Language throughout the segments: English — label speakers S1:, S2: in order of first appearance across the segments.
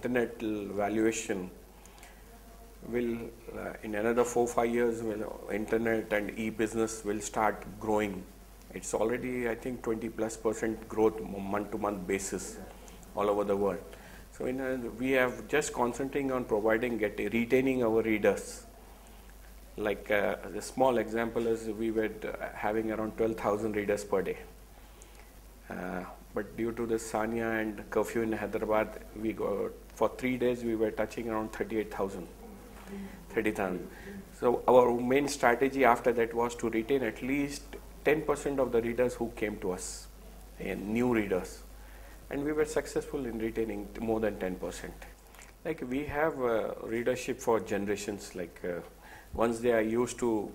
S1: internet valuation will in another 4-5 years, internet and e-business will start growing. It's already, I think, 20+% growth month-to-month basis all over the world. So we have just concentrating on retaining our readers. Like the small example is we were having around 12,000 readers per day. But due to the Sania and curfew in Hyderabad, for 3 days we were touching around 30,000. So our main strategy after that was to retain at least 10% of the readers who came to us, and new readers. And we were successful in retaining more than 10%. Like we have readership for generations, like once they are used to,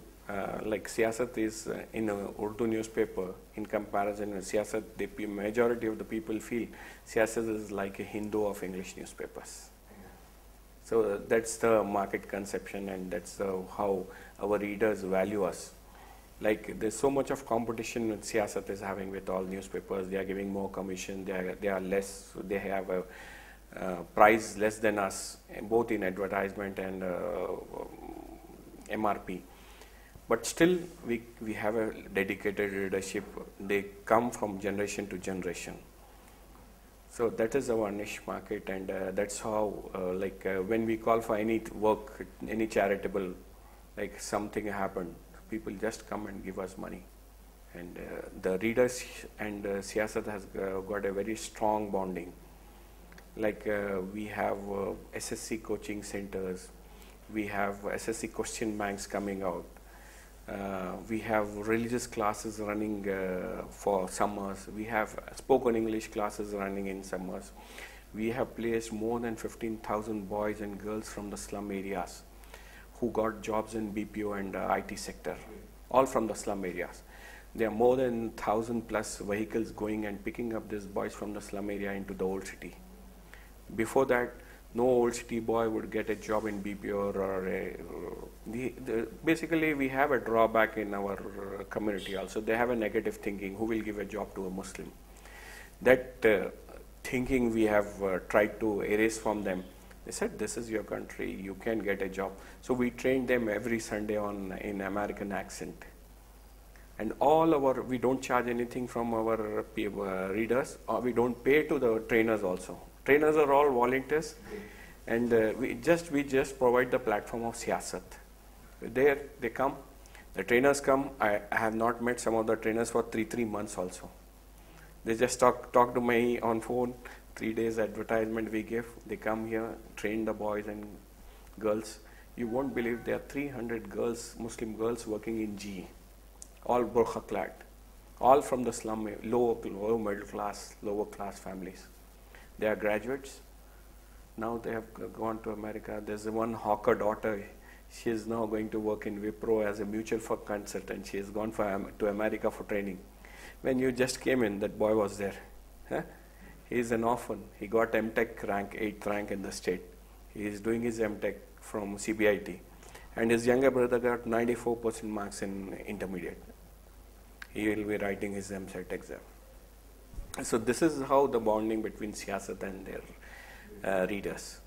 S1: like Siyasat is in an Urdu newspaper, in comparison with Siyasat, the majority of the people feel Siyasat is like a Hindu of English newspapers. So that's the market conception, and that's how our readers value us. Like there's so much of competition with Siyasat is having with all newspapers. They are giving more commission. They are less. They have a price less than us, both in advertisement and MRP. But still, we have a dedicated readership. They come from generation to generation. So that is our niche market, and that's how, when we call for any work, any charitable, like something happened, people just come and give us money. And the readers and Siyasat has got a very strong bonding. Like we have SSC coaching centers, we have SSC question banks coming out. We have religious classes running for summers. We have spoken English classes running in summers. We have placed more than 15,000 boys and girls from the slum areas who got jobs in BPO and IT sector, all from the slum areas. There are more than 1,000+ vehicles going and picking up these boys from the slum area into the old city. Before that, no old city boy would get a job in BPO basically we have a drawback in our community also. They have a negative thinking, who will give a job to a Muslim? That thinking we have tried to erase from them. They said, this is your country, you can get a job. So we trained them every Sunday in American accent. And we don't charge anything from our readers, or we don't pay to the trainers also. Trainers are all volunteers, and we just provide the platform of Siyasat. There they come, the trainers come. I have not met some of the trainers for 3 months also. They just talk to me on phone. 3 days advertisement we give. They come here, train the boys and girls. You won't believe there are 300 girls, Muslim girls working in GE, all burqa clad, all from the slum, lower middle class, lower class families. They are graduates. Now they have gone to America. There's one hawker daughter. She is now going to work in Wipro as a mutual fund consultant. She has gone to America for training. When you just came in, that boy was there. Huh? He is an orphan. He got MTech rank, 8th rank in the state. He is doing his MTech from CBIT. And his younger brother got 94% marks in intermediate. He will be writing his MSET exam. So this is how the bonding between Siyasat and their readers.